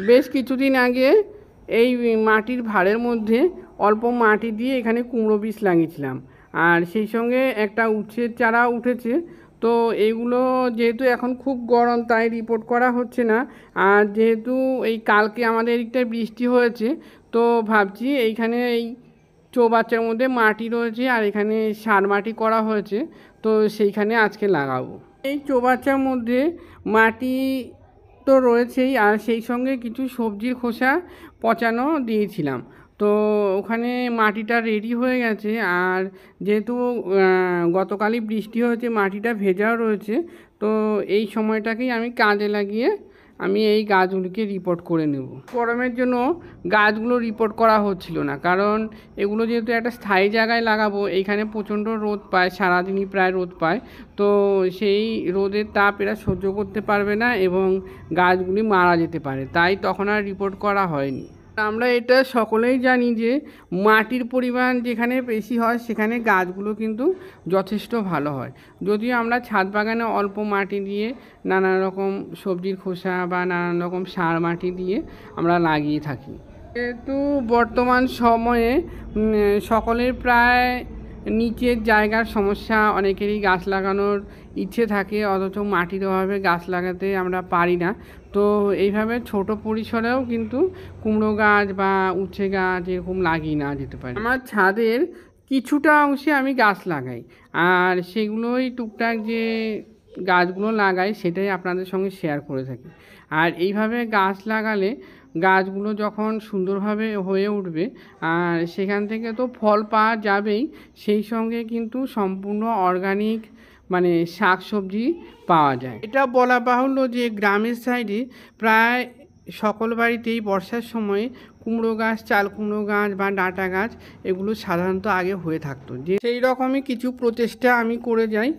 বেশ কিছুদিন আগে এই মাটির ভাঁড়ের মধ্যে অল্প মাটি দিয়ে এখানে কুমড়ো বীজ লাগিয়েছিলাম, আর সেই সঙ্গে একটা উচ্ছের চারা উঠেছে। তো এইগুলো যেহেতু এখন খুব গরম তাই রিপোর্ট করা হচ্ছে না, আর যেহেতু এই কালকে আমাদের এদিকটায় বৃষ্টি হয়েছে, তো ভাবছি এইখানে এই চৌবাচ্চার মধ্যে মাটি রয়েছে আর এখানে সার মাটি করা হয়েছে, তো সেইখানে আজকে লাগাবো। এই চৌবাচ্চার মধ্যে মাটি তো রয়েছেই, আর সেই সঙ্গে কিছু সবজির খোসা পচানো দিয়েছিলাম। তো ওখানে মাটিটা রেডি হয়ে গেছে, আর যেহেতু গতকালই বৃষ্টি হয়েছে মাটিটা ভেজাও রয়েছে, তো এই সময়টাকেই আমি কাজে লাগিয়ে আমি এই গাছগুলিকে রিপোর্ট করে নেব। গরমের জন্য গাছগুলো রিপোর্ট করা হচ্ছিল না, কারণ এগুলো যেহেতু একটা স্থায়ী জায়গায় লাগাবো, এইখানে প্রচণ্ড রোদ পায়, সারাদিনই প্রায় রোদ পায়। তো সেই রোদের তাপ এরা সহ্য করতে পারবে না এবং গাছগুলি মারা যেতে পারে, তাই তখন আর রিপোর্ট করা হয়নি। আমরা এটা সকলেই জানি যে মাটির পরিমাণ যেখানে বেশি হয় সেখানে গাছগুলো কিন্তু যথেষ্ট ভালো হয়। যদিও আমরা ছাদ বাগানে অল্প মাটি দিয়ে নানান রকম সবজির খোসা বা নানান রকম সার মাটি দিয়ে আমরা লাগিয়ে থাকি। যেহেতু বর্তমান সময়ে সকলের প্রায় নিচের জায়গার সমস্যা, অনেকেরই গাছ লাগানোর ইচ্ছে থাকে অথচ মাটির অভাবে গাছ লাগাতে আমরা পারি না। তো এইভাবে ছোট পরিসরেও কিন্তু কুমড়ো গাছ বা উচ্ছে গাছ এরকম লাগিয়ে নেওয়া যেতে পারে। আমার ছাদের কিছুটা অংশে আমি গাছ লাগাই, আর সেগুলোই টুকটাক যে গাছগুলো লাগাই সেটাই আপনাদের সঙ্গে শেয়ার করে থাকি। আর এইভাবে গাছ লাগালে গাছগুলো যখন সুন্দরভাবে হয়ে উঠবে, আর সেখান থেকে তো ফল পাওয়া যাবেই, সেই সঙ্গে কিন্তু সম্পূর্ণ অর্গানিক মানে শাক সবজি পাওয়া যায়। এটা বলা বাহুল্য যে গ্রামের সাইডে প্রায় সকল বাড়িতেই বর্ষার সময় কুমড়ো গাছ, চাল কুমড়ো গাছ বা ডাঁটা গাছ এগুলো সাধারণত আগে হয়ে থাকতো। যে সেই রকমই কিছু প্রচেষ্টা আমি করে যাই,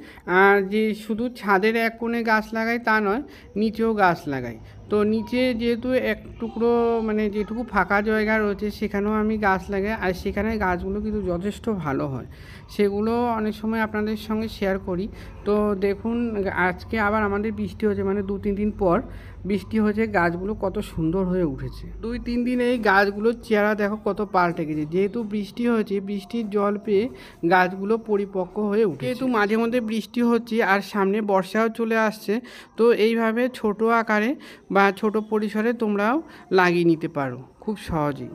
আর যে শুধু ছাদের এক কোণে গাছ লাগাই তা নয়, নিচেও গাছ লাগাই। তো নিচে যেহেতু এক টুকরো মানে যেটুকু ফাঁকা জায়গা রয়েছে সেখানেও আমি গাছ লাগাই, আর সেখানে গাছগুলো কিন্তু যথেষ্ট ভালো হয়। সেগুলো অনেক সময় আপনাদের সঙ্গে শেয়ার করি। তো দেখুন আজকে আবার আমাদের বৃষ্টি হয়েছে, মানে 2-3 দিন পর বৃষ্টি হয়েছে, গাছগুলো কত সুন্দর হয়ে উঠেছে। 2-3 দিন এই গাছগুলোর চেহারা দেখো কত পাল্টে গেছে। যেহেতু বৃষ্টি হয়েছে, বৃষ্টির জল পেয়ে গাছগুলো পরিপক্ক হয়ে উঠেছে। যেহেতু মাঝে মধ্যে বৃষ্টি হচ্ছে আর সামনে বর্ষাও চলে আসছে, তো এইভাবে ছোট আকারে বা ছোট পরিসরে তোমরাও লাগিয়ে নিতে পারো খুব সহজেই।